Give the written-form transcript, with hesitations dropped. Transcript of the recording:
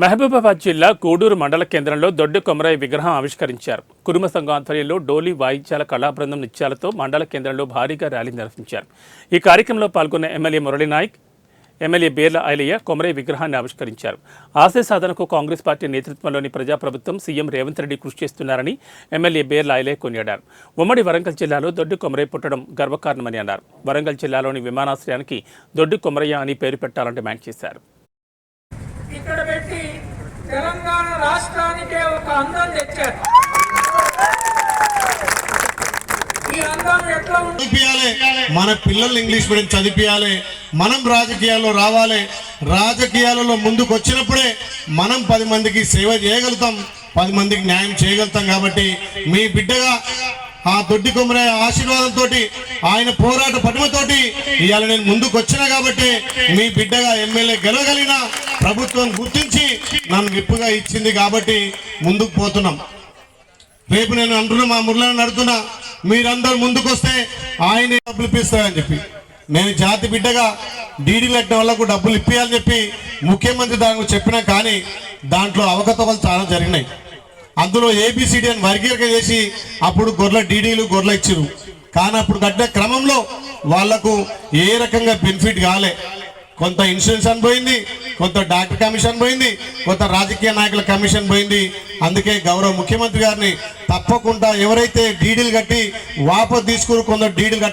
మహబూబాబాద్ జిల్లా కోడూరు మండల కేంద్రంలో దొడ్డి కొమరయ్య విగ్రహం ఆవిష్కరించారు. కురుమ సంఘం ఆధ్వర్యంలో డోలీ వాయిద్యాల కళాబృందం నృత్యాలతో మండల కేంద్రంలో భారీగా ర్యాలీ నిర్వహించారు. ఈ కార్యక్రమంలో పాల్గొన్న ఎమ్మెల్యే మురళీనాయక్, ఎమ్మెల్యే బేర్ల ఐలయ్య కొమరయ్య విగ్రహాన్ని ఆవిష్కరించారు. ఆశయ సాధనకు కాంగ్రెస్ పార్టీ నేతృత్వంలోని ప్రజాప్రభుత్వం సీఎం రేవంత్ రెడ్డి కృషి చేస్తున్నారని ఎమ్మెల్యే బేర్ల ఐలయ్య కొనియాడారు. ఉమ్మడి వరంగల్ జిల్లాలో దొడ్డి కొమరయ్య పుట్టడం గర్వకారణమని అన్నారు. వరంగల్ జిల్లాలోని విమానాశ్రయానికి దొడ్డి కొమరయ్య అని పేరు పెట్టాలని డిమాండ్ చేశారు. ఇక్కడ పెట్టి తెలంగాణ రాష్ట్రానికే ఒక అందం తెచ్చారు. ఈ అందం ఎట్లా చదివియాలి, మన పిల్లలు ఇంగ్లీష్ మీడియం చదివియాలి, మనం రాజకీయాల్లో రావాలి. రాజకీయాలలో ముందుకు వచ్చినప్పుడే మనం 10 మందికి సేవ చేయగలుగుతాం, 10 మందికి న్యాయం చేయగలుగుతాం. కాబట్టి మీ బిడ్డగా ఆ దొడ్డి కొమరయ్య ఆశీర్వాదంతో, ఆయన పోరాట పటిమతోటి ఇవాళ నేను ముందుకు వచ్చినా కాబట్టి మీ బిడ్డగా ఎమ్మెల్యే గెలవగలిగిన ప్రభుత్వం గుర్తించి నన్ను విప్పుగా ఇచ్చింది కాబట్టి ముందుకు పోతున్నాం. రేపు నేను అంటున్నా, మా మురళిని అడుగుతున్నా, మీరందరూ ముందుకు వస్తే ఆయన డబ్బులు ఇప్పిస్తారని చెప్పి, నేను జాతి బిడ్డగా డీడీ కట్టిన వాళ్ళకు డబ్బులు ఇప్పియాలని చెప్పి ముఖ్యమంత్రి దానికి చెప్పినా కానీ దాంట్లో అవకతవకలు చాలా జరిగినాయి. అందులో ఏబిసిడి అని వర్గీకరణ చేసి అప్పుడు గొర్రెల డీడీలు గొర్రెలు ఇచ్చారు. కానీ అప్పుడు కట్టిన క్రమంలో వాళ్లకు ఏ రకంగా బెనిఫిట్ కాలే. కొంత ఇన్సూరెన్స్ అని పోయింది, కొంత డాక్టర్ కమిషన్ పోయింది, కొంత రాజకీయ నాయకుల కమిషన్ పోయింది. అందుకే గౌరవ ముఖ్యమంత్రి గారిని తప్పకుండా ఎవరైతే డీడీలు కట్టి వాపసు తీసుకుని కొందరు డీడీలు